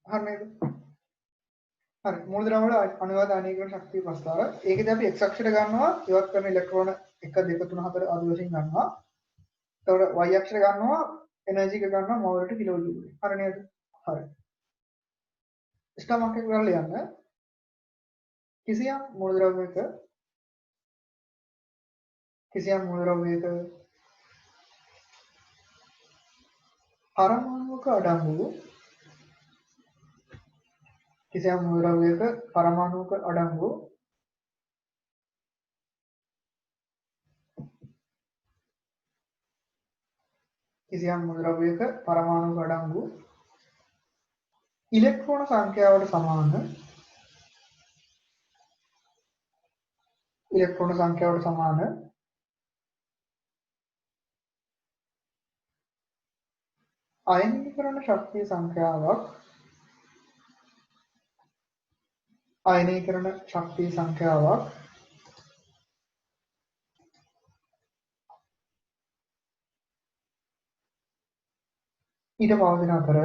හරි නේද? හරි මූලද්‍රව්‍ය වල අණුවාද ආයනීකරණ ශක්තිය ප්‍රස්තාර. ඒකදී අපි x අක්ෂයට ගන්නවා ඉවත් කරන ඉලෙක්ට්‍රෝන 1 2 3 4 ආදී වශයෙන් ගන්නවා. එතකොට y අක්ෂයට ගන්නවා එනර්ජි එක ගන්නවා මෝල් වලට කිලෝ ජූල්. හරි නේද? හරි. ස්ටමක් එක කරලා යන්න. කිසියම් මූලද්‍රව්‍යයක පරමාණුක අඩංගු ඉලෙක්ට්‍රෝන සංඛ්‍යාවට සමාන අයනීකරණ ශක්තිය සංඛ්‍යාවක් ඊට පවතින අතර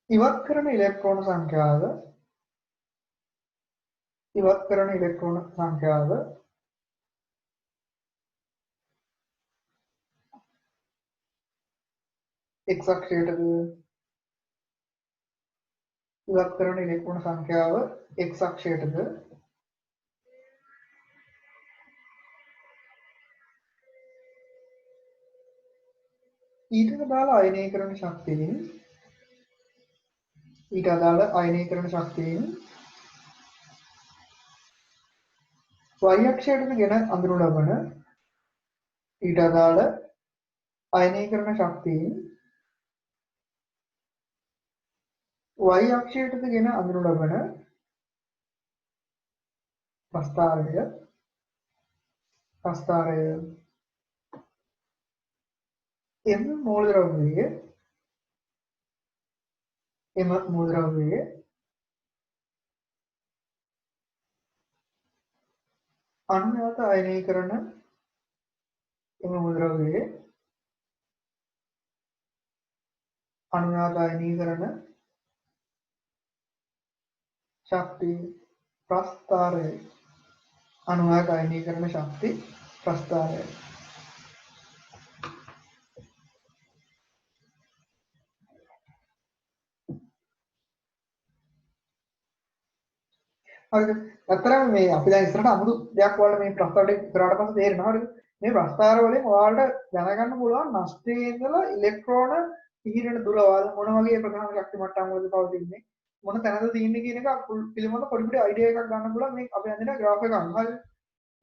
ඉවත් කරන ඉලෙක්ට්‍රෝන සංඛ්‍යාව x අක්ෂයටද ඊට අදාළ අයනීකරණ ශක්තියෙන් y අක්ෂයටද ගෙන අඳුනු ලබන ඊට අදාළ අයනීකරණ ශක්තියෙන් y අක්ෂයටද ගෙන අඳුනු ලබන ප්‍රස්ථාරය එම මූලද්‍රව්‍යයේ අනුයාත අයනීකරණ ශක්ති ප්‍රස්ථාරය හරිද? ඇත්තටම මේ අපි දැන් ඉස්සරහට අමුතු දෙයක් වලට මේ ප්‍රස්තාරයට කරාට පස්සේ තේරෙනවා හරිද? මේ ප්‍රස්තාර වලින් ඔයාලට දැනගන්න පුළුවන් නෂ්ටයේ ඉඳලා ඉලෙක්ට්‍රෝන පිහිරෙන දුර මොන වගේ ප්‍රධාන ශක්ති මට්ටම් වලද පවතින්නේ මොන තැනද තියෙන්නේ කියන එක පිළිබඳ පොඩි පොඩි අයිඩියා එකක් ගන්න පුළුවන් මේ අපි අඳින graph එක අනුව. හරිද?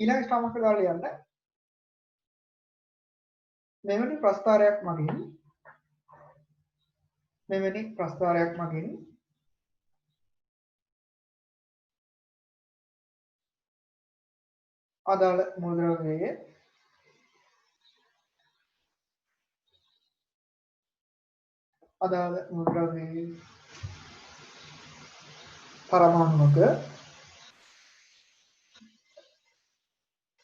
ඊළඟ ස්ටමක් එක දාලා යන්න. මෙවැනි ප්‍රස්තාරයක් මගින්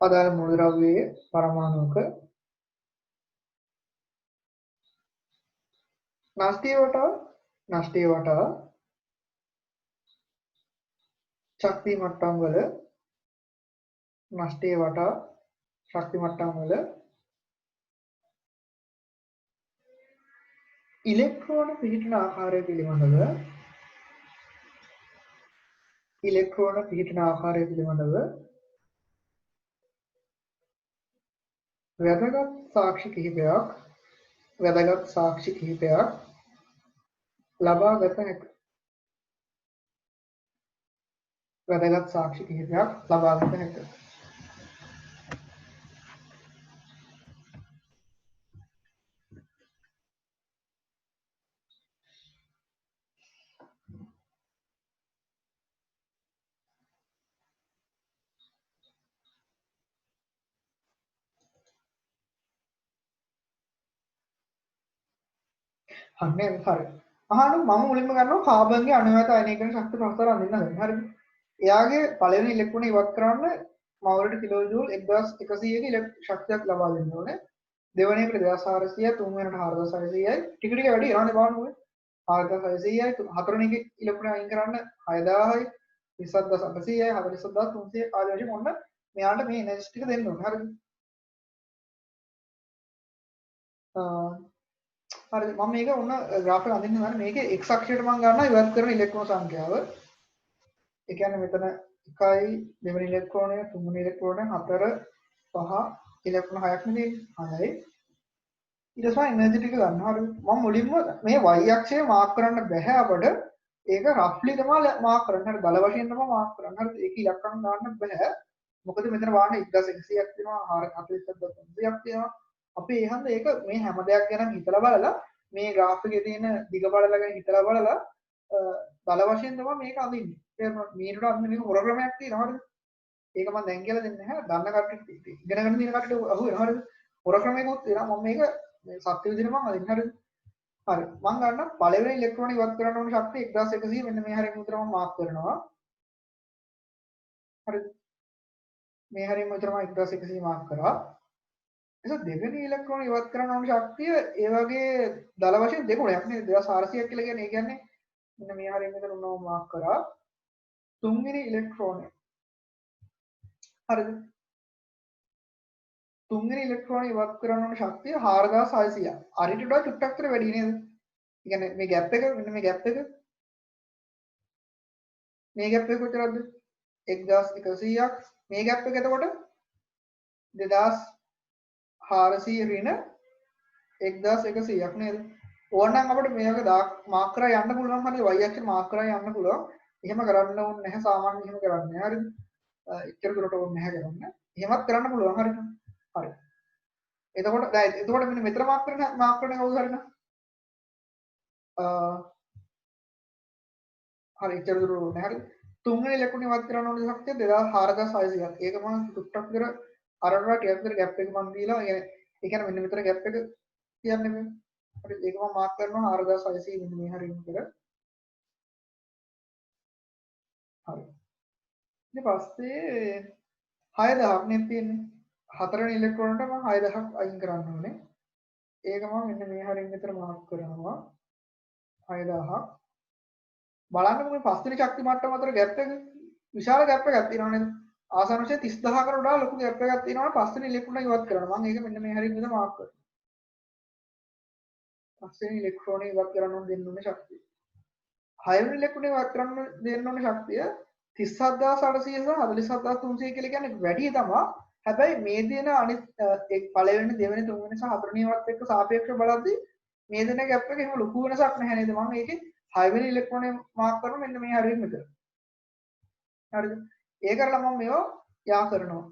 අදාළ මූලද්‍රව්‍යයේ පරමාණුක නාස්තිය වටා ශක්ති මට්ටම් වල ඉලෙක්ට්‍රෝන පිහිටන ආකාරය පිළිබඳව වැදගත් සාක්ෂි කිහිපයක් ලබා ගත හැක. හරි. අහන්න මම මුලින්ම ගන්නවා කාබන්ගේ අණුවත අයනීකරණ ශක්ති ප්‍රස්තාර අඳින්න හදන්න. හරිද? එයාගේ පළවෙනි ඉලෙක්ට්‍රෝන ඉවත් කරන්න මවුලට කිලෝජූල් 1100ක ශක්තියක් ලබා දෙන්න ඕනේ. දෙවෙනි එකට 2400යි, තුන්වෙනිට 4600යි. ටික ටික වැඩි යනවානේ බලන්න ඕනේ. 4600යි, හතරවෙනි එකේ ඉලෙක්ට්‍රෝන අයින් කරන්න 6000යි, 27800යි, 47300 ආදී වශයෙන් ඔන්න මෙයාට මේ එනර්ජි ටික දෙන්න ඕනේ. හරිද? හරිද? මම මේක ඔන්න graph එක අඳින්න හදන මේකේ x අක්ෂයට මම ගන්නවා ඉවත් කරන ඉලෙක්ට්‍රෝන සංඛ්‍යාව. ඒ කියන්නේ මෙතන 1යි, දෙවෙනි ඉලෙක්ට්‍රෝනය, තුන්වෙනි ඉලෙක්ට්‍රෝනය, 4 5 ඉලෙක්ට්‍රෝන 6ක් නෙමෙයි 6යි. ඊට පස්සේ එනර්ජි ටික ගන්නවා. හරිද? මම මුලින්ම මේ y අක්ෂය මාක් කරන්න බෑ අපිට. ඒක රෆ්ලි තමයි මාක් කරන්න. හරි දල වශයෙන් තමයි මාක් කරන්න. හරි ඒක ඉලක්කම් දාන්න බෑ. මොකද මෙතන වාහන 1100ක් තියෙනවා, 44300ක් තියෙනවා. අපි ඒ හන්ද ඒක මේ හැම දෙයක් ගැන හිතලා බලලා මේ graph එකේ තියෙන දිග බලලා ගැන හිතලා බලලා දල වශයෙන් තමයි මේක අඳින්නේ. තේරුණාද? මීටරට අඳින්න මේක හොර ක්‍රමයක් තියෙනවා. හරිද? ඒක මම දැන් කියලා දෙන්නේ නැහැ. දන්න කට්ටියට ඉගෙන ගන්න තියෙන කට්ටියට අහුවෙනවා. හරිද? හොර ක්‍රමයක්වත් තියෙනවා. මම මේක සත්‍ය විදිහට මම අදින්න. හරිද? හරි. මම ගන්න පළවෙනි ඉලෙක්ට්‍රෝන ඉවත් කරන්න ඕන ශක්තිය 1100 මෙන්න මේ හැරෙන් විතර මම මාක් කරනවා. හරිද? මේ හැරෙන් විතර මම 1100 මාක් කරා. ඒක දෙවෙනි ඉලෙක්ට්‍රෝන ඉවත් කරන්න ඕන ශක්තිය ඒ වගේ දල වශයෙන් දෙගුණයක් නේද? 2400ක් කියලා කියන්නේ. ඒ කියන්නේ මෙන්න මේ හැරෙන් විතර උනව මාක් කරා. තුන්වෙනි ඉලෙක්ට්‍රෝනය. හරිද? තුන්වෙනි ඉලෙක්ට්‍රෝන ඉවත් කරන්න ඕන ශක්තිය 4600ක්. අරිට වඩා චුට්ටක් විතර වැඩි නේද? ඒ කියන්නේ මේ ગેප් එක මෙන්න මේ ગેප් එක මේ ગેප් එක කොච්චරද? 1100ක්. මේ ગેප් එක එතකොට 2400 ඍණ 1100ක් නේද? ඕනනම් අපිට මේක මාක් කරලා යන්න පුළුවන්. හරිද? y අක්ෂේ මාක් කරලා යන්න පුළුවන්. එහෙම කරන්න ඕනේ නැහැ. සාමාන්‍යයෙන් එහෙම කරන්නේ නැහැ. හරිද? එච්චර දුරට ඕනේ නැහැ කරන්න. එහෙමත් කරන්න පුළුවන්. හරිද? හරි. එතකොට දැන් එතකොට මෙන්න මෙතන මාක් කරන කවුද හරිද? හරි එච්චර දුර ඕනේ. හරිද? තුන්වෙනි ඉලෙක්ට්‍රෝන ඉවත් කරන්න ඕනේ ශක්තිය 4600ක්. ඒක මම ටුක්ටක් විතර අරකට ටිකක් විතර ગેප් එක මම දීලා ඒ කියන්නේ මෙන්න මෙතන ગેප් එක කියන්නේ මේ. හරි ඒක මම මාක් කරනවා 4600 මෙන්න මේ හරියට විතර. හරි. ඊට පස්සේ 6000ක් නේ තියෙන්නේ. හතරවෙනි ඉලෙක්ට්‍රෝනට මම 6000ක් අයින් කරන්න ඕනේ. ඒක මම මෙන්න මේ හරියට විතර මාක් කරනවා 6000ක්. බලන්න මේ පස්වෙනි ශක්ති මට්ටම අතර ગેප් එක විශාල ગેප් එකක් තියෙනවා නේද? ආසන්න වශයෙන් 30000කට වඩා ලොකු ગેප් එකක් තියෙනවා පස්වෙනි ඉලෙක්ට්‍රෝන ඉවත් කරනවා. මම ඒක මෙන්න මේ හරියට විතර මාක් කරනවා. පස්වෙනි ඉලෙක්ට්‍රෝන ඉවත් කරන්න ඕන දෙන්න ඕනේ ශක්තිය. හයවෙනි ඉලෙක්ට්‍රෝන ඉවත් කරන්න දෙන්න ඕනේ ශක්තිය 37800 සහ 47300 කියලා කියන්නේ වැඩි තමයි. හැබැයි මේ දෙන අනිත් පළවෙනි දෙවෙනි තුන්වෙනි සහ හතරවෙනි වත් එක්ක සාපේක්ෂව බලද්දී මේ දෙන ગેප් එක එහෙම ලොකු වෙනසක් නැහැ නේද? මම ඒකේ හයවෙනි ඉලෙක්ට්‍රෝනය මාක් කරනවා මෙන්න මේ හරියට මෙතන. හරිද? ඒ කරලා මම මේව යා කරනවා.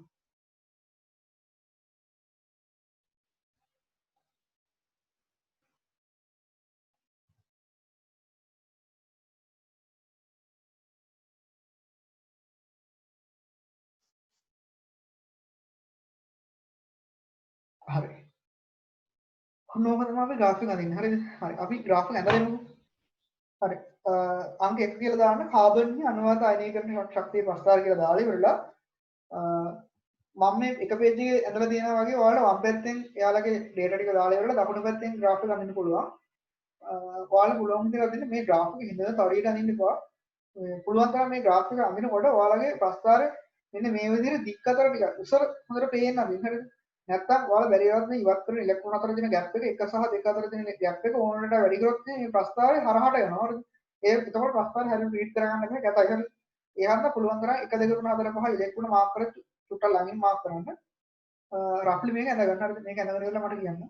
හරි. ඔන්න ඕක තමයි අපි graph එක අදින්නේ. හරිද? හරි. අපි graph එක ඇඳලා දෙමුකෝ. හරි. අංක 1 කියලා දාන්න කාබන්ගේ අණුවාත අයනීකරණ ශක්තිය ප්‍රස්ථාර කියලා දාලා ඉවරලා මම මේ එක පේජ් එකේ ඇඳලා තියෙනවා වගේ ඔයාලට වම් පැත්තෙන් එයාලගේ data ටික දාලා ඉවරලා දකුණු පැත්තෙන් graph එක අඳින්න පුළුවන්. ඔයාලා පුළුවන් විදිහට අදින්න මේ graph එක හිඳලා තවරියට අඳින්න එපා. පුළුවන් තරම් මේ graph එක අඳිනකොට ඔයාලගේ ප්‍රස්ථාරය මෙන්න මේ විදිහට දික් අතර ටික උසර හොඳට පේන්න අඳින්න. හරිද? නැත්තම් ඔයාලා බැරි වෙලාවත් මේ ඉවත් කරන ඉලෙක්ට්‍රෝන අතර තියෙන ગેප් එක 1 සහ 2 අතර තියෙන ગેප් එක ඕනකට වැඩි කරොත් මේ ප්‍රස්ථාරය හරහට යනවා. හරිද? ඒ එතකොට ප්‍රස්ථාරය හරියට රීඩ් කරගන්න බෑ ගැටයි. හරිද? ඒ හන්ද පුළුවන් තරම් 1 2 3 4 5 ඉලෙක්ට්‍රෝන මාක් කරලා චුට්ටක් ළඟින් මාක් කරන්න. රෆ්ලි මේක ඇඳ ගන්න. හරිද? මේක ඇඳගෙන ඉවරලා මට කියන්න.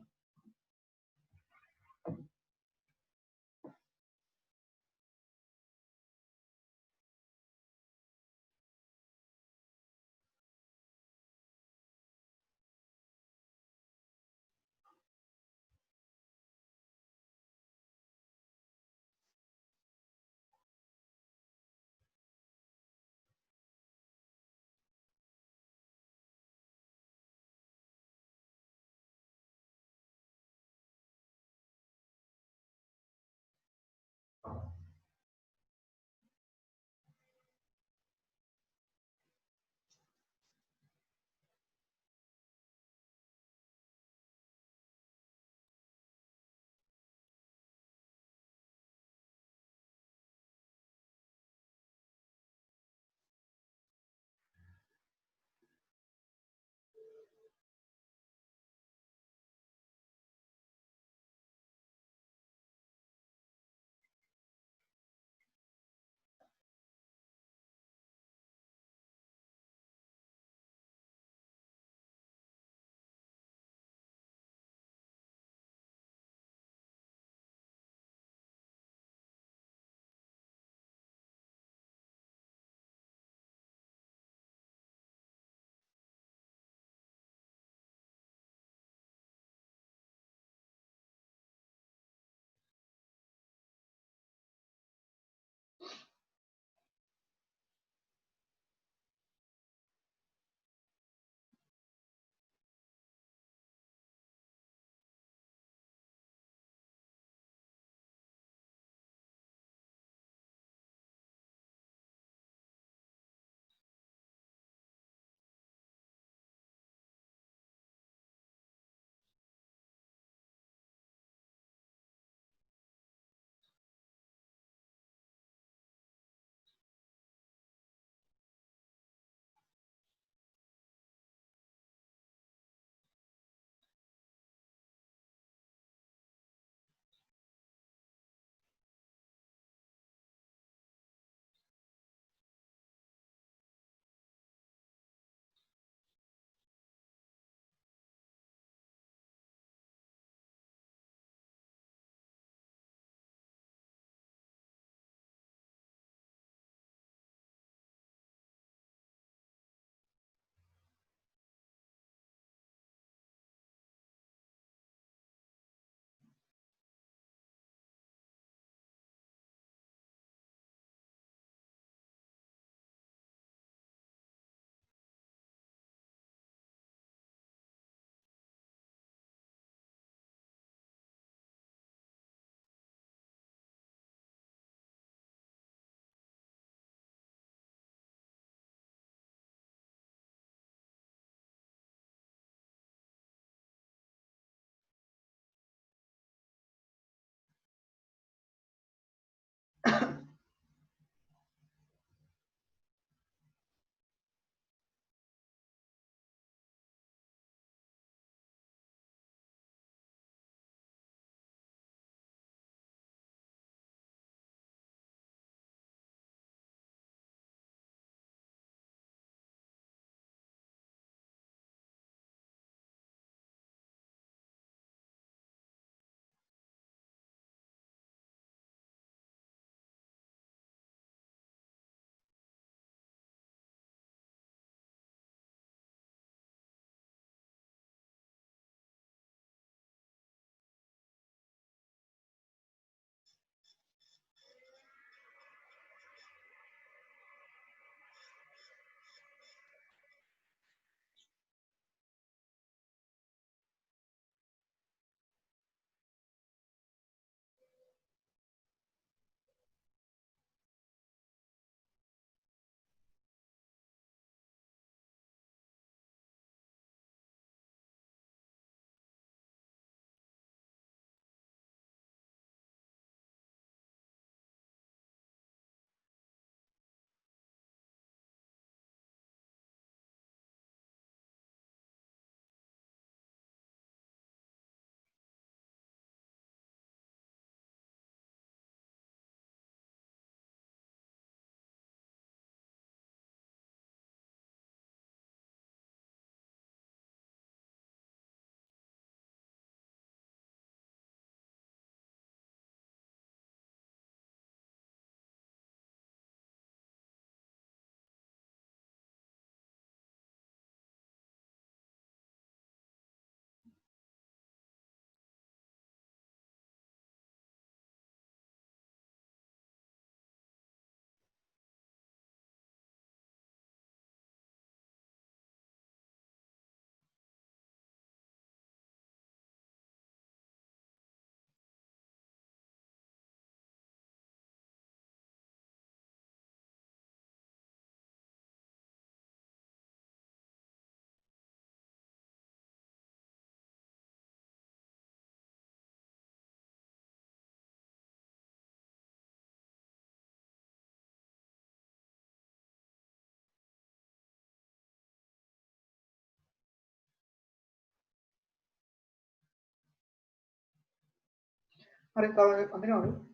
හරි තව අඳිනවද?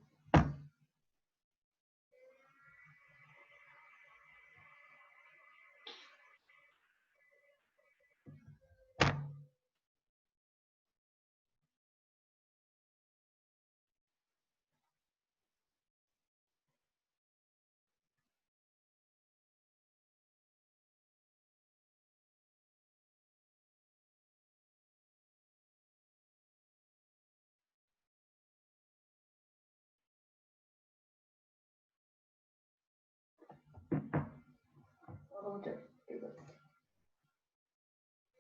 ඕකේ.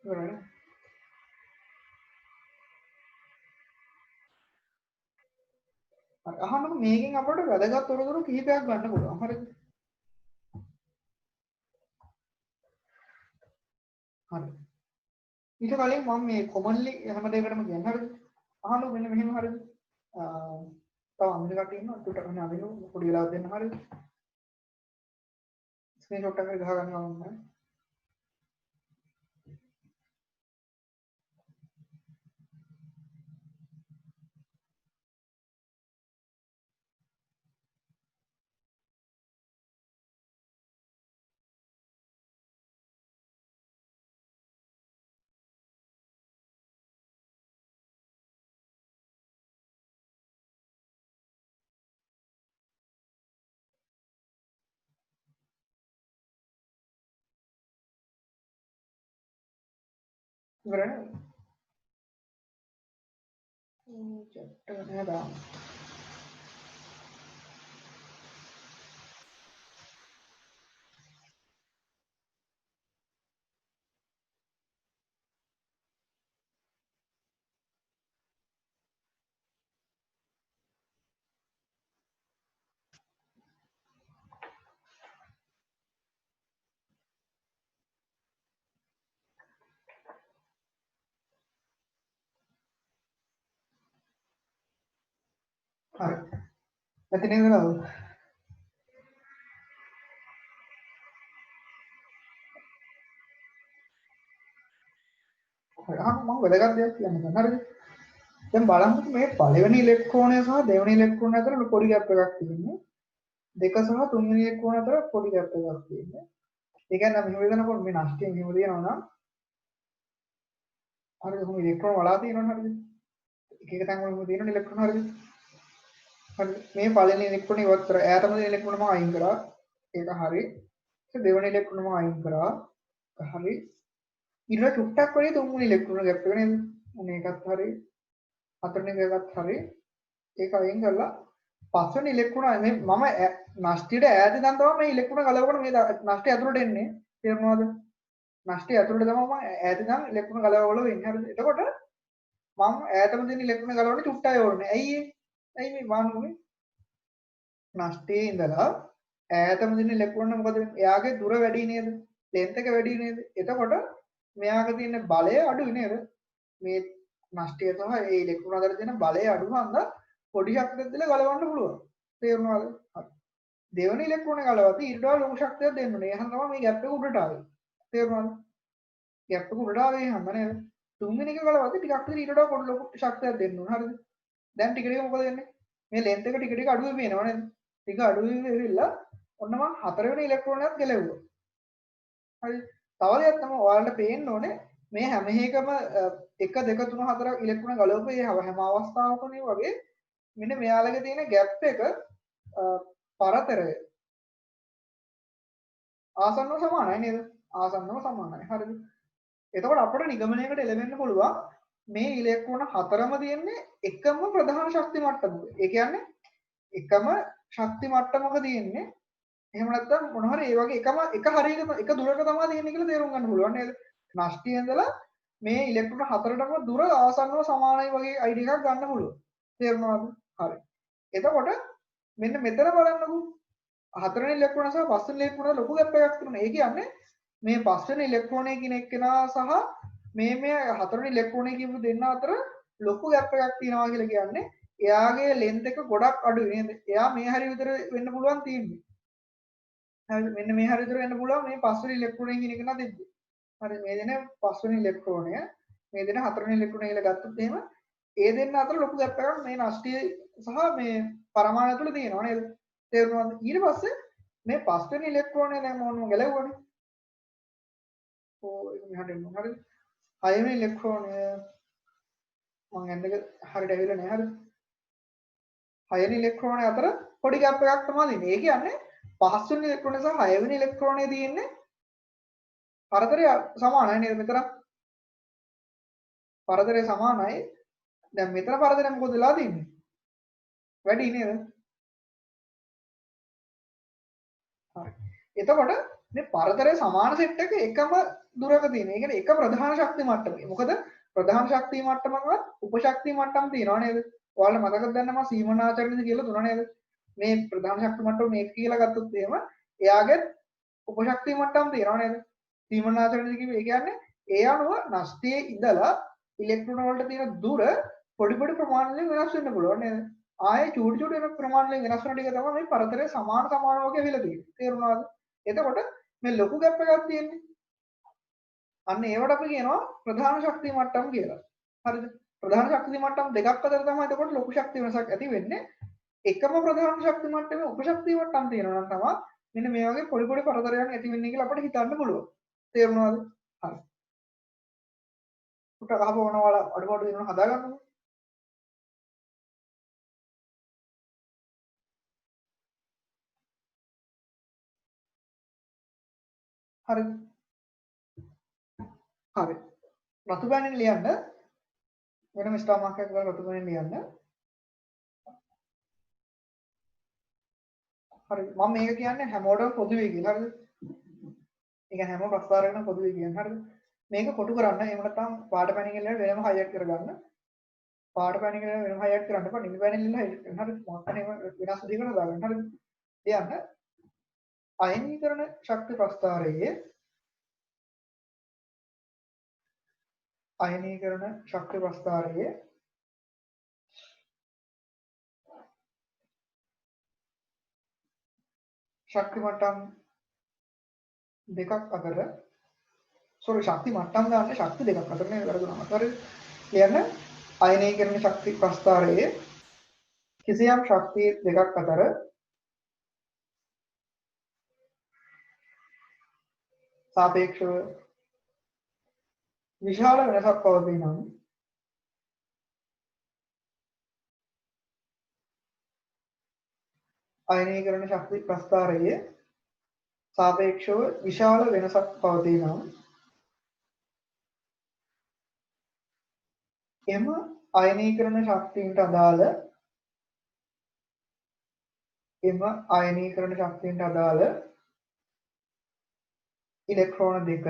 ඉවරයි. හරි අහන්නකො මේකෙන් අපිට වැදගත් තොරතුරු කිහිපයක් ගන්න පුළුවන්. හරිද? හරි. ඊට කලින් මම මේ කොමන්ලි හැම දෙයකටම කියන්නේ හරිද? අහන්නකො මෙන්න මෙහෙම හරිද? තව අඳින කට්ටිය ඉන්නවා. උඩට මෙන්න අඳිනු පොඩි වෙලාවක් දෙන්න හරිද? ස්ක්‍රීන්ෂොට් එකක් ගහ ගන්නවා මම. ඉවරයි. චැට් එක නෑ දාන්න. හරි. ඇති නේද නේද? හරි. අහන්න මම වැදගත් දෙයක් කියන්න. හරිද? දැන් බලන්නකො මේ පළවෙනි ඉලෙක්ට්‍රෝනය සහ දෙවෙනි ඉලෙක්ට්‍රෝනය අතර පොඩි ගැප් එකක් තියෙනවා. දෙක සහ තුන්වෙනි ඉලෙක්ට්‍රෝන අතර පොඩි ගැප් එකක් තියෙනවා. ඒ කියන්නේ මෙහෙම වෙනකොට මේ නෂ්ටයෙන් මෙහෙම දෙනවා නම් හරිද? කොහොම ඉලෙක්ට්‍රෝන වලා තියෙනවනේ හරිද? එක එක තැන් වල මෙහෙම තියෙනවනේ ඉලෙක්ට්‍රෝන හරිද? හරි. මේ පළවෙනි ඉලෙක්ට්‍රෝන ඉවත් කරා. ඈතම තියෙන ඉලෙක්ට්‍රෝන මම අයින් කරා. ඒක හරි. දෙවෙනි ඉලෙක්ට්‍රෝන මම අයින් කරා. හරි. ඊට චුට්ටක් වගේ තුන්වෙනි ඉලෙක්ට්‍රෝන ගැප් එක නේද? මොන එකත් හරි. හතරවෙනි එකත් හරි. ඒක අයින් කරලා පස්වෙනි ඉලෙක්ට්‍රෝන මේ මම නෂ්ටයට ඈත ඉඳන් තමයි මේ ඉලෙක්ට්‍රෝන ගලවගෙන මේ නෂ්ටය ඇතුළට එන්නේ. තේරුණාද? නෂ්ටය ඇතුළට තමයි මම ඈත ඉඳන් ඉලෙක්ට්‍රෝන ගලවවල වෙන්නේ. හරිද? එතකොට මම ඈතම තියෙන ඉලෙක්ට්‍රෝන ගලවන්න චුට්ටයි ඕනේ. ඇයි ඒ? ඇයි මේ වානුනේ? නෂ්ටයේ ඉඳලා ඈතම තියෙන ඉලෙක්ට්‍රෝන මොකද වෙන්නේ? එයාගේ දුර වැඩි නේද? ලෙන්ත් එක වැඩි නේද? එතකොට මෙයාගේ තියෙන බලය අඩුයි නේද? මේ නෂ්ටය සහ ඒ ඉලෙක්ට්‍රෝන අතර තියෙන බලය අඩු වුණා පොඩි ශක්තියක් දීලා ගලවන්න පුළුවන්. තේරුණාද? හරි. දෙවෙනි ඉලෙක්ට්‍රෝන ගලවද්දි ඊට වඩා ලොකු ශක්තියක් දෙන්න ඕනේ. එහෙනම් තමයි මේ ගැප් එක උඩට ආවේ. තේරුණාද? ගැප් එක උඩට ආවේ හැම නේද? තුන්වෙනි එක ගලවද්දි ටිකක් විතර ඊට වඩා පොඩි ලොකු ශක්තියක් දෙන්න ඕනේ. හරිද? දැන් ටික ටික මොකද වෙන්නේ? මේ ලෙන්ත් එක ටික ටික අඩු වෙමින් එනවා නේද? ටික අඩු වෙමින් එවිලා ඔන්න මම හතරවෙනි ඉලෙක්ට්‍රෝනයත් ගැලවුවා. හරි. තව දෙයක් තමයි ඔයාලට පේන්න ඕනේ මේ හැම එකම 1 2 3 4 ඉලෙක්ට්‍රෝන ගලවපේ හැම අවස්ථාවකම වගේ මෙන්න මෙයාලගේ තියෙන ගැප් එක පරතරය ආසන්නව සමානයි නේද? ආසන්නව සමානයි. හරිද? එතකොට අපිට නිගමනයකට එළවෙන්න පුළුවන් මේ ඉලෙක්ට්‍රෝන හතරම තියෙන්නේ එකම ප්‍රධාන ශක්ති මට්ටමක. ඒ කියන්නේ එකම ශක්ති මට්ටමක තියෙන්නේ. එහෙම නැත්නම් මොන හරි ඒ වගේ එක හරියක එක දුරක තමයි තියෙන්නේ කියලා තේරුම් ගන්න පුළුවන් නේද? නෂ්ටි ඉඳලා මේ ඉලෙක්ට්‍රෝන හතරටම දුර ආසන්නව සමානයි වගේ අයිඩියා එකක් ගන්න පුළුවන්. තේරුණාද? හරි. එතකොට මෙන්න මෙතන බලන්නකෝ. හතරවෙනි ඉලෙක්ට්‍රෝන සහ පස්වෙනි ඉලෙක්ට්‍රෝන ලොකු ගැප් එකක් තියෙනවා. ඒ කියන්නේ මේ පස්වෙනි ඉලෙක්ට්‍රෝනය කියන එක්කෙනා සහ මේ හතරවෙනි ඉලෙක්ට්‍රෝනය කියපු දෙන්න අතර ලොකු ගැප් එකක් තියෙනවා කියලා කියන්නේ එයාගේ ලෙන්ත් එක ගොඩක් අඩුයි නේද? එයා මේ හරිය විතර වෙන්න පුළුවන් තියෙන්නේ. හරි මෙන්න මේ හරිය විතර වෙන්න පුළුවන් මේ පස්වෙනි ඉලෙක්ට්‍රෝනය කියන එක නේද? හරි මේ දෙන පස්වෙනි ඉලෙක්ට්‍රෝනය මේ දෙන හතරවෙනි ඉලෙක්ට්‍රෝනය කියලා ගත්තොත් එහෙම ඒ දෙන්න අතර ලොකු ගැප් එකක් මේ නෂ්ටිය සහ මේ පරමාණු තුළ තියෙනවා නේද? තේරුණාද? ඊට පස්සේ මේ පස්වෙනි ඉලෙක්ට්‍රෝනය දැන් මොනම ගැලවුවනේ. ඒක මෙහාට එන්න හරිද? හයවෙනි ඉලෙක්ට්‍රෝනය මම එන්නක හරියට ඇවිල්ලා නැහැ හරිද? හයවෙනි ඉලෙක්ට්‍රෝනය අතර පොඩි ගැප් එකක් තමයි තියෙන්නේ. ඒ කියන්නේ පස්වෙනි ඉලෙක්ට්‍රෝනය සහ හයවෙනි ඉලෙක්ට්‍රෝනය තියෙන්නේ පරතරය සමානයි නේද මෙතන? පරතරය සමානයි. දැන් මෙතන පරතරය මොකද වෙලා තියෙන්නේ? වැඩි නේද? හරි. එතකොට මේ පරතරය සමාන සෙට් එක එකම දුරක තියෙන. ඒ කියන්නේ එක ප්‍රධාන ශක්ති මට්ටමක. මොකද ප්‍රධාන ශක්ති මට්ටමකවත් උපශක්ති මට්ටම් තියෙනවා නේද? ඔයාලා මතකද දැන් මම සීමානාචරණයද කියලා දුන්නා නේද? මේ ප්‍රධාන ශක්ති මට්ටම මේක කියලා ගත්තොත් එහෙම එයාගේ උපශක්ති මට්ටම් තියෙනවා නේද? සීමානාචරණයද කිව්වේ ඒ කියන්නේ ඒ අනුව නෂ්ටයේ ඉඳලා ඉලෙක්ට්‍රෝන වලට තියෙන දුර පොඩි පොඩි ප්‍රමාණවලින් වෙනස් වෙන්න පුළුවන් නේද? ආයේ චූටි චූටි වෙන ප්‍රමාණවලින් වෙනස් වෙන ටික තමයි මේ පරතරය සමාන වගේ ඇවිල්ලා තියෙන්නේ. තේරුණාද? එතකොට මේ ලොකු ගැප් එකක් තියෙන්නේ. අන්න ඒවට අපි කියනවා ප්‍රධාන ශක්ති මට්ටම් කියලා. හරිද? ප්‍රධාන ශක්ති මට්ටම් දෙකක් අතර තමයි එතකොට ලොකු ශක්ති වෙනසක් ඇති වෙන්නේ. එකම ප්‍රධාන ශක්ති මට්ටමේ උපශක්ති මට්ටම් තියෙනවා නම් තමයි මෙන්න මේ වගේ පොඩි පොඩි පරතරයන් ඇති වෙන්නේ කියලා අපිට හිතන්න පුළුවන්. තේරුණාද? හරි. උට අහපවන වල අඩුපාඩු දෙනවා හදාගන්නකෝ. හරිද? හරි. රතු පැනෙන් ලියන්න වෙනම ස්ටාර් මාක් එකක් දාලා රතු පැනෙන් ලියන්න. හරි. මම මේක කියන්නේ හැමෝටම පොදුවේ කියලා. හරිද? ඒ කියන්නේ හැම ප්‍රස්තාරයකටම පොදුවේ කියන්නේ. හරිද? මේක කොටු කරන්න. එහෙම නැත්නම් පාට පැනින් ලියලා වෙනම හයිලයිට් කරගන්න. පාට පැනින් ලියලා වෙනම හයිලයිට් කරන්න එපා. නිල් පැනින් ලියලා හයිලයිට් කරන්න. හරිද? මොකක් හරි වෙනස් විදිහකට දාගන්න. හරිද? ලියන්න. අයනීකරණ ශක්ති ප්‍රස්තාරයේ අයනීකරණ ශක්ති ප්‍රස්තාරයේ ශක්ති මට්ටම් දෙකක් අතර ශක්ති මට්ටම් ගන්න ශක්ති දෙකක් අතර නේ වැරදුනම. හරිද? ලියන්න අයනීකරණ ශක්ති ප්‍රස්තාරයේ කිසියම් ශක්ති දෙකක් අතර සාපේක්ෂව විශාල වෙනසක් පවතී නම් අයනීකරණ ශක්ති ප්‍රස්තාරයේ සාපේක්ෂව විශාල වෙනසක් පවතී නම් එම අයනීකරණ ශක්තියින්ට අදාළ ඉලෙක්ට්‍රෝන දෙක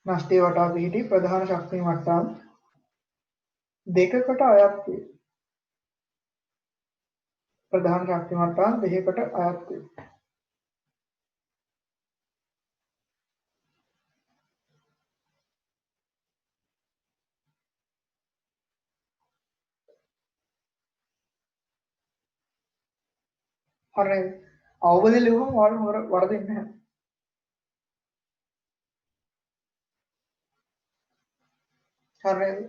නෂ්ටිය වටා පිහිටි ප්‍රධාන ශක්ති මට්ටම් දෙකකට අයත් වේ. හරිද? අවබෝධය ලියුවම ඔයාලට වරදින්නේ නැහැ. හරිද?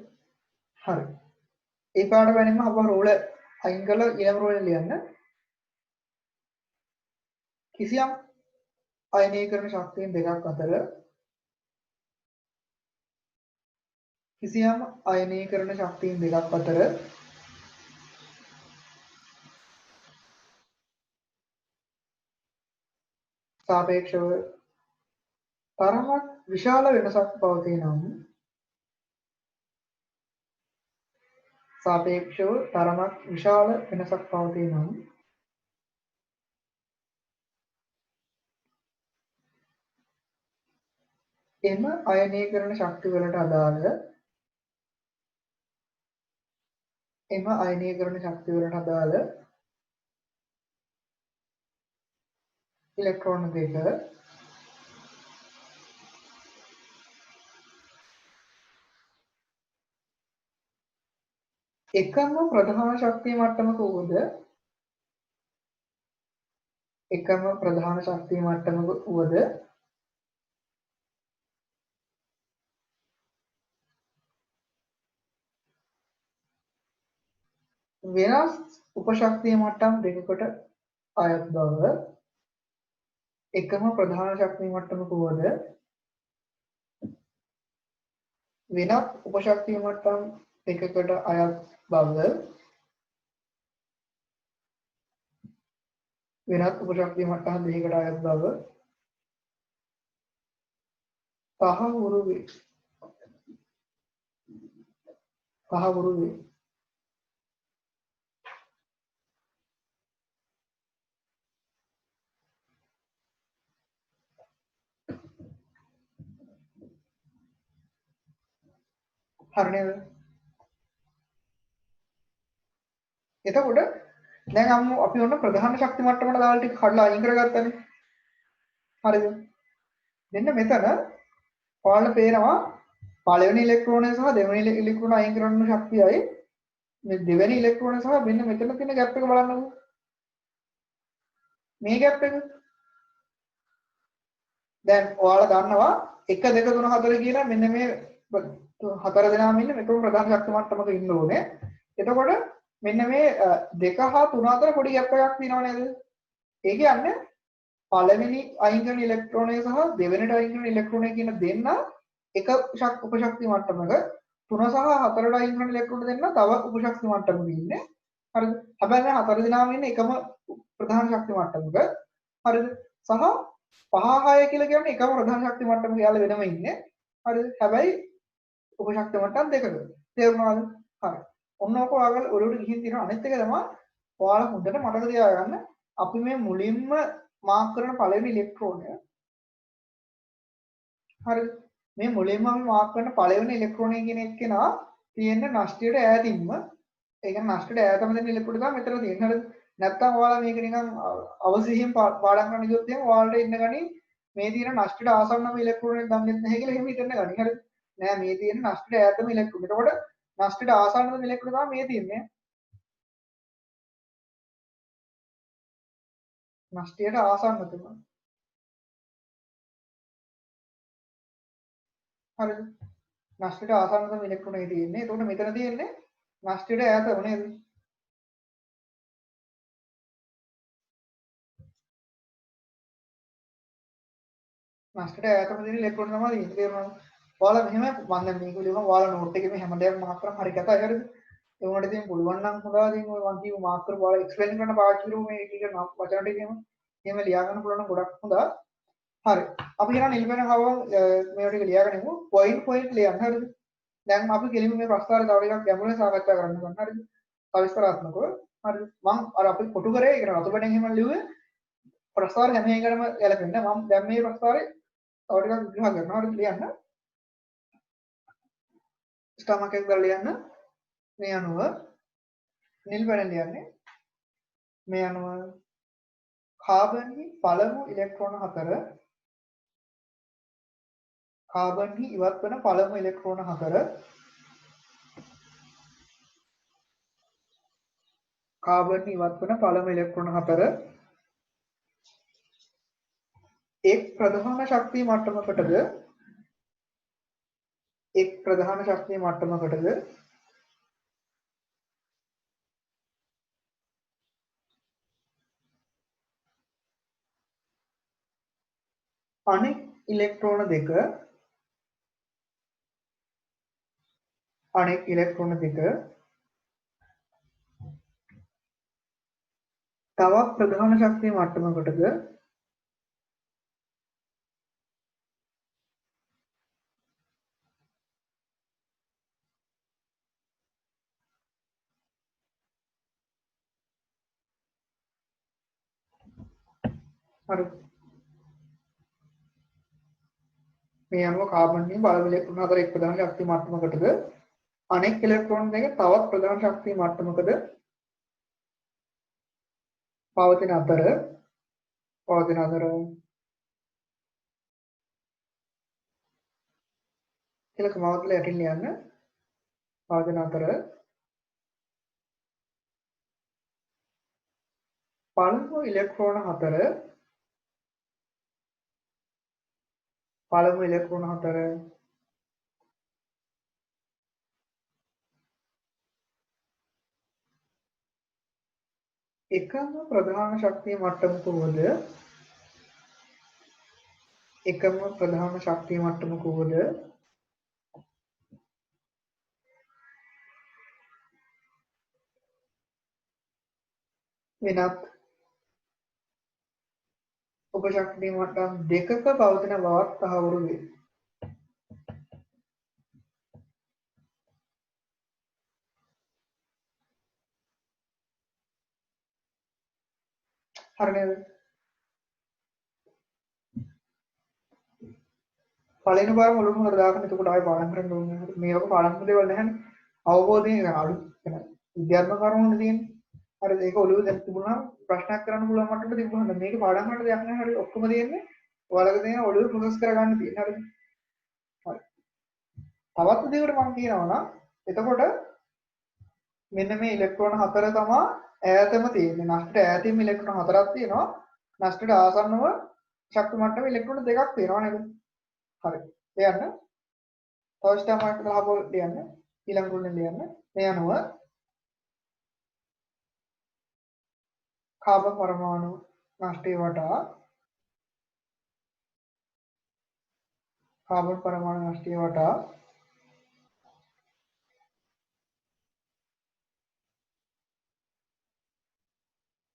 හරි. ඒ පාඩ වෙනින්ම අපව රූල අයින් කරලා ඊළඟ රූලෙ ලියන්න. කිසියම් අයනීකරණ ශක්තියින් දෙකක් අතර සාපේක්ෂව තරමක් විශාල වෙනසක් පවතී නම් එම අයනීකරණ ශක්තිවලට අදාළ ඉලෙක්ට්‍රෝන දෙක එකම ප්‍රධාන ශක්තිය මට්ටමක වුවද එකම ප්‍රධාන ශක්තිය මට්ටමක වුවද වෙනස් උපශක්තිය මට්ටම් දෙකකට අයත් බව එකම ප්‍රධාන ශක්තිය මට්ටමක වුවද වෙනත් උපශක්තිය මට්ටම් දෙකකට අයත් බව වෙනත් උපශක්තිය මට්ටම් දෙකකට අයත් බව තහවුරු වේ. තහවුරු වේ. හරි නේද? එතකොට දැන් අපි ඔන්න ප්‍රධාන ශක්ති මට්ටමට දාලා ටික කඩලා අයින් කරගත්තානේ. හරිද? මෙන්න මෙතන ඔයාලට පේනවා පළවෙනි ඉලෙක්ට්‍රෝනය සහ දෙවෙනි ඉලෙක්ට්‍රෝන අයින් කරන ශක්තියයි මේ දෙවෙනි ඉලෙක්ට්‍රෝනය සහ මෙන්න මෙතන තියෙන ગેප් එක බලන්නකෝ. මේ ગેප් එක. දැන් ඔයාලා දන්නවා 1 2 3 4 කියලා මෙන්න මේ හතර දෙනාම ඉන්නේ මෙතන ප්‍රධාන ශක්ති මට්ටමක ඉන්න ඕනේ. එතකොට මෙන්න මේ 2 හා 3 අතර පොඩි ગેප් එකක් තියෙනව නේද? ඒ කියන්නේ පළවෙනි අයින් කරන ඉලෙක්ට්‍රෝනය සහ දෙවෙනිට අයින් කරන ඉලෙක්ට්‍රෝනය කියන දෙන්න එක උපශක්ති මට්ටමක 3 සහ 4ට අයින් කරන ඉලෙක්ට්‍රෝන දෙන්න තව උපශක්ති මට්ටමක ඉන්නේ. හරිද? හැබැයි මේ හතර දෙනාම ඉන්නේ එකම ප්‍රධාන ශක්ති මට්ටමක. හරිද? සහ 5 6 කියලා කියන්නේ එකම ප්‍රධාන ශක්ති මට්ටමක යාළ වෙනම ඉන්නේ. හරිද? හැබැයි උපශක්ති මට්ටම් දෙකක. තේරුණාද? හරි. ඔන්න ඔක ඔයාලා ඔළුවට ගිහින් තියෙන අනිත් එක තමයි ඔයාලා හොඳට මතක තියාගන්න අපි මේ මුලින්ම මාක් කරන පළවෙනි ඉලෙක්ට්‍රෝනය හරි මේ මුලින්ම අපි මාක් කරන පළවෙනි ඉලෙක්ට්‍රෝනය කියන එකේනා තියෙන නෂ්ටයට ඈතින්ම ඒ කියන්නේ නෂ්ටයට ඈතම දෙන ඉලෙක්ට්‍රෝන තමයි මෙතන තියෙන්නේ. හරිද? නැත්තම් ඔයාලා මේක නිකන් අවසිහින් පාඩම් කරන්න ගියොත් එහෙම ඔයාලට ඉන්න ගනි මේ තියෙන නෂ්ටයට ආසන්නම ඉලෙක්ට්‍රෝන එක ගන්නෙත් නැහැ කියලා එහෙම හිතන්න ගනි. හරිද? නෑ මේ තියෙන නෂ්ටයට ඈතම ඉලෙක්ට්‍රෝන. එතකොට නෂ්ටයට ආසන්නම ඉලෙක්ට්‍රෝන තමයි මේ තියෙන්නේ. නෂ්ටයට ආසන්න තමයි. හරිද? නෂ්ටයට ආසන්නම ඉලෙක්ට්‍රෝන එක තියෙන්නේ. එතකොට මෙතන තියෙන්නේ නෂ්ටයට ඈතම නේද? නෂ්ටයට ඈතම තියෙන ඉලෙක්ට්‍රෝන තමයි තියෙන්නේ. තේරුණාද? ඔයාලා මෙහෙම මම දැන් මේක ලියුවා ඔයාලා නෝට් එකේ මේ හැමදේම මාක් කරන් හරි කතා හරිද? ඒ වුණාට ඉතින් පුළුවන් නම් හොඳා ඉතින් ඔය මම කියපු මාක් කරපු ඔයාලා එක්ස්ප්ලেইন කරන්න පාවිච්චි කරමු මේ එක එක වචන ටික එහෙම ලියා ගන්න පුළුවන් නම් ගොඩක් හොඳා. හරි. අපි කියනවා නිල් පෙන හවම මේ ටික ලියාගෙන ඉමු. පොයින්ට් ලියන්න හරිද? දැන් අපි කෙලින්ම මේ ප්‍රස්තාරය තව ටිකක් ගැඹුරින් සාකච්ඡා කරන්න ගන්න හරිද? සවිස්තරාත්මකව. හරිද? මම අර අපි කොටු කරේ ඒක රතු බණෙන් එහෙම ලිව්වේ ප්‍රස්තාර හැම එකකටම ගැලපෙන්න. මම දැන් මේ ප්‍රස්තාරේ තව ටිකක් විග්‍රහ කරනවා. හරිද? ලියන්න. ස්ටමක් එක දාලා ලියන්න. මේ අනුව නිල් පැන ලියන්නේ මේ අනුව කාබන්හි පළමු ඉලෙක්ට්‍රෝන 4 කාබන්හි ඉවත් වන පළමු ඉලෙක්ට්‍රෝන 4 කාබන්හි ඉවත් වන පළමු ඉලෙක්ට්‍රෝන 4 එක් ප්‍රධාන ශක්තිය මට්ටමකටද එක් ප්‍රධාන ශක්තිය මට්ටමකටද අනෙක් ඉලෙක්ට්‍රෝන දෙක තවත් ප්‍රධාන ශක්තිය මට්ටමකටද හරි මේ අනුව කාබන්හි පළමු ඉලෙක්ට්‍රෝන 4 එක් ප්‍රධාන ශක්තිය මට්ටමකටද අනෙක් ඉලෙක්ට්‍රෝන දෙක තවත් ප්‍රධාන ශක්තිය මට්ටමකද පවතින අතර පවතින අතර කියලා කමාවතල යටින් ලියන්න. පවතින අතර පළමු ඉලෙක්ට්‍රෝන 4 එකම ප්‍රධාන ශක්තිය මට්ටමක වුවද වෙනත් උපශක්ති මට්ටම් දෙකක පවතින බවක් තහවුරු වේ. හරි නේද? පළවෙනි පාරම ඔළුව හොර දාගෙන එතකොට ආයෙ පාඩම් කරන්න ඕනේ නැහැ. මේක පාඩම් කරන දේවල් නැහැනේ. අවබෝධයෙන් අඩු වෙන විද්‍යාත්මක කරුණු තියෙන්නේ. හරිද? ඒක ඔළුවේ දැන් තිබුණා ප්‍රශ්නයක් කරන්න පුළුවන් මට්ටමට තිබුණා. මේක පාඩම් කරන්න දෙයක් නැහැ. හරි ඔක්කොම තියෙන්නේ ඔයාලගේ තියෙන ඔළුවේ ප්‍රොසෙස් කරගන්න තියෙන. හරිද? හරි. තවත් දෙයකට මම කියනවා නම් එතකොට මෙන්න මේ ඉලෙක්ට්‍රෝන 4 තමයි ඈතම තියෙන්නේ. නෂ්ටට ඈතින්ම ඉලෙක්ට්‍රෝන 4ක් තියෙනවා. නෂ්ටට ආසන්නව ශක්ති මට්ටමේ ඉලෙක්ට්‍රෝන දෙකක් තියෙනවා නේද? හරි. ලියන්න. තව ස්ටාර්ට් මාර්ක් ගහපුවා ලියන්න. ඊළඟ රුලෙන් ලියන්න. මේ අනුව කාබන් පරමාණු නෂ්ටය වටා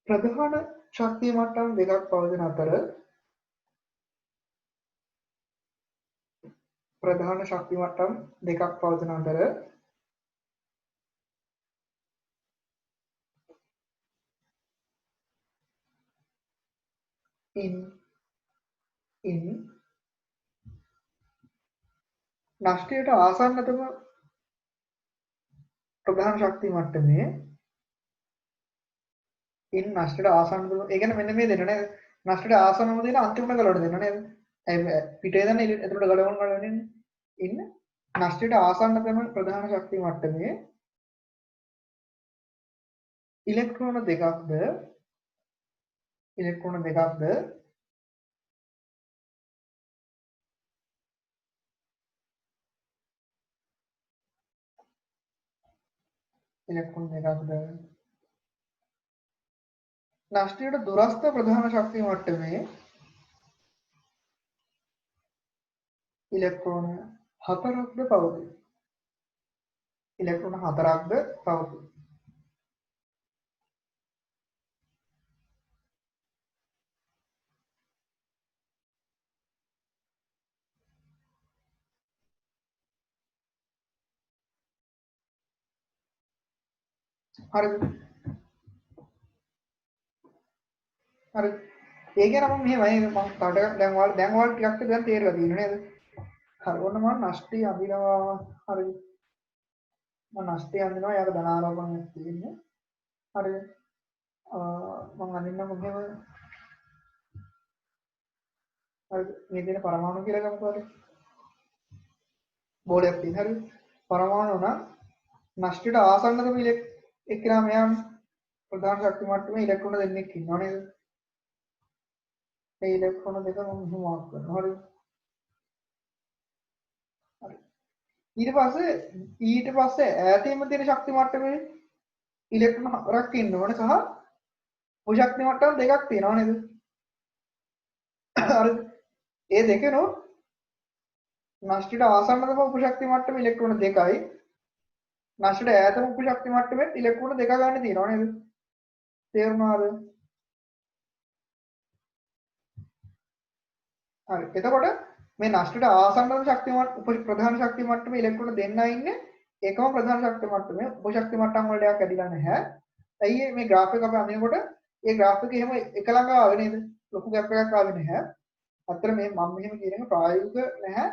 ප්‍රධාන ශක්තිය මට්ටම් දෙකක් පවතින අතර ඉන් නෂ්ටයට ආසන්නතම ප්‍රධාන ශක්තිය මට්ටමේ ඉන් නෂ්ටයට ආසන්නතම ඒ කියන්නේ මෙන්න මේ දෙන්න නේද? නෂ්ටයට ආසන්නම දෙන අන්තිමට ගලවන්න දෙන්න නේද? පිටේ දන්න එතකොට ගලවන්නේ ඉන්න නෂ්ටයට ආසන්නතම ප්‍රධාන ශක්තිය මට්ටමේ ඉලෙක්ට්‍රෝන දෙකක්ද නෂ්ටයට දුරස්ත ප්‍රධාන ශක්තිය මට්ටමේ ඉලෙක්ට්‍රෝන හතරක්ද පවතී. හරිද? හරි. ඒ කියන්නේ මම මෙහෙමයි මම තව ටිකක් දැන් ඔයාලට ටිකක් දැන් තේරෙලා තියෙනවා නේද? හරි. ඔන්න මම නෂ්ටි අඳිනවා. හරි. මම නෂ්ටි අඳිනවා. යාක ධනාරෝපණයක් තියෙන්නේ. හරි. මම අඳින්නම් මෙහෙම. හරි. මේ දෙන පරමාණු කියලා ගමුකෝ. බෝලයක් තියෙන. හරි. පරමාණු නම් නෂ්ටිට ආසන්නතම එක්කෙනා මෙයා ප්‍රධාන ශක්ති මට්ටමේ ඉලෙක්ට්‍රෝන දෙන්නෙක් ඉන්නවා නේද? මේ ඉලෙක්ට්‍රෝන දෙක මම මෙහෙම මාක් කරනවා. හරි. ඊට පස්සේ ඈතින්ම තියෙන ශක්ති මට්ටමේ ඉලෙක්ට්‍රෝන හතරක් ඉන්නවනේ සහ ඔය ශක්ති මට්ටම් දෙකක් තියෙනවා නේද? හරි. ඒ දෙකනෝ නෂ්ටිට ආසන්නතම උපශක්ති මට්ටමේ ඉලෙක්ට්‍රෝන දෙකයි නෂ්ටට ඈතම උපශක්ති මට්ටමේ ඉලෙක්ට්‍රෝන දෙක ගන්න තියෙනවා නේද? තේරුණාද? හරි. එතකොට මේ නෂ්ටට ආසන්නතම ශක්ති මට්ටම ප්‍රධාන ශක්ති මට්ටමේ ඉලෙක්ට්‍රෝන දෙන්න ඉන්නේ එකම ප්‍රධාන ශක්ති මට්ටමේ උපශක්ති මට්ටම් වලට යක් ඇදිලා නැහැ. ඇයි මේ graph එක අපි අඳිනකොට ඒ graph එක එහෙම එක ළඟ ආවේ නේද? ලොකු gap එකක් ආවේ නැහැ. අතර මේ මම මෙහෙම කියන එක ප්‍රායෝගික නැහැ.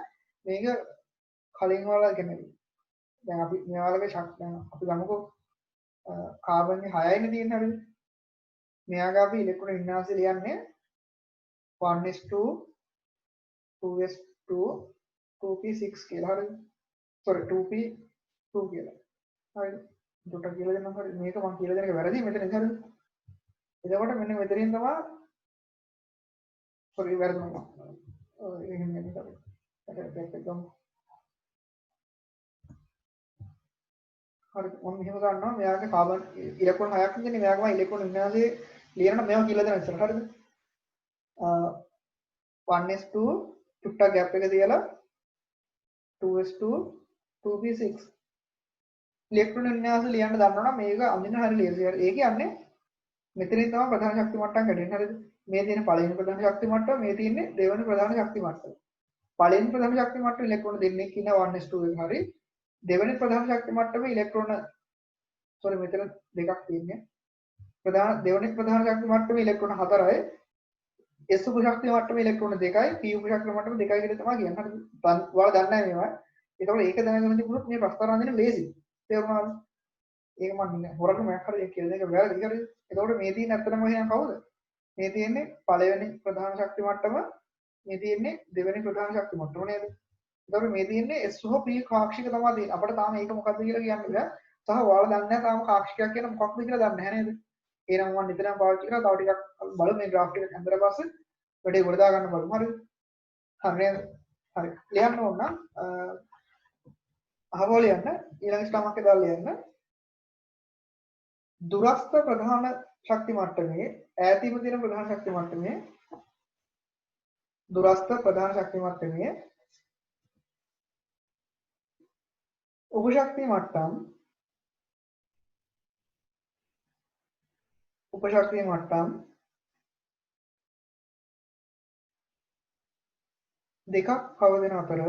මේක කලින් වල කියන්නේ දැන් අපි මෙයාලගේ ශක්තිය අපි ගමුකෝ කාබන් 6යිනේ තියෙන්නේ හරිද? මෙයාගේ අපි ඉලෙක්ට්‍රෝන වින්‍යාසය ලියන්නේ 1:2 2:2 2p6 කියලා හරිද sorry 2p2 කියලා හරිද දුට කියලා දෙනවා හරිද මේක මම කියලා දෙන එක වැරදි මෙතන හරිද එතකොට මෙන්න මෙතනින් තමයි sorry වැරදුනා එහෙම නෙමෙයි හරි හරි මම මෙහෙම ගන්නවා මෙයාගේ කාබන් ඉලෙක්ට්‍රෝන 6ක් ඉන්නේ මෙයාගම ඉලෙක්ට්‍රෝන වින්‍යාසයේ ලියන මේවා කියලා දෙනවා ඉස්සරහ හරිද 1:2 චුට්ටක් ગેප් එක තියලා 2:2 2p6 ඉලෙක්ට්‍රෝන වින්‍යාසය ලියන්න දන්නවනම් මේක අඳින්න හරිය ලේසියි. ඒ කියන්නේ මෙතනින් තමයි ප්‍රධාන ශක්ති මට්ටම් ගැටෙන්නේ හරිද? මේ තියෙන පළවෙනි ප්‍රධාන ශක්ති මට්ටම මේ තියෙන්නේ දෙවෙනි ප්‍රධාන ශක්ති මට්ටම. පළවෙනි ප්‍රධාන ශක්ති මට්ටමේ ඉලෙක්ට්‍රෝන දෙන්නෙක් ඉන්න 1:2 එක හරියි. දෙවෙනි ප්‍රධාන ශක්ති මට්ටමේ ඉලෙක්ට්‍රෝන sorry මෙතන දෙකක් තියෙන්නේ. දෙවෙනි ප්‍රධාන ශක්ති මට්ටමේ ඉලෙක්ට්‍රෝන 4යි. S උප ශක්ති මට්ටමේ ඉලෙක්ට්‍රෝන 2යි. P උප ශක්ති මට්ටම 2යි කියලා තමයි කියන්නේ. හරිද? ඔයාලා දන්නේ නැහැ මේවා. ඒතකොට ඒක දැනගෙන තිබුණොත් මේ ප්‍රස්තාර අඳින්න ලේසි. තේරුණාද? ඒක මම නිකන් හොරකම එකක් හරි කියලා දෙක වැරදි හරිද? ඒතකොට මේ තියෙන ඇත්තටම එහෙනම් කවුද? මේ තියෙන්නේ පළවෙනි ප්‍රධාන ශක්ති මට්ටම මේ තියෙන්නේ දෙවෙනි ප්‍රධාන ශක්ති මට්ටම නේද? ඒතකොට මේ තියෙන්නේ S හෝ P කාක්ෂික තමයි තියෙන්නේ. අපිට තාම ඒක මොකක්ද කියලා කියන්න බෑ. සහ ඔයාලා දන්නේ නැහැ තාම කාක්ෂිකයක් කියන මොකක්ද කියලා දන්නේ නැහැ නේද? එහෙනම් මම නිතරම පාවිච්චි කරලා තව ටිකක් බලමු මේ graph එක හැන්දලා පස්සේ වැඩේ ගොඩ දා ගන්න බලමු හරිද? හරි නේද? හරි. ලියන්න ඕන නම් අහවල ලියන්න ඊළඟ ස්ටාමක් එක දාලා ලියන්න. දුරස්ත ප්‍රධාන ශක්ති මට්ටමේ ඈතීම තියෙන ප්‍රධාන ශක්ති මට්ටමේ දුරස්ත ප්‍රධාන ශක්ති මට්ටමේ උප ශක්ති මට්ටම් දෙකක් කවදින අතර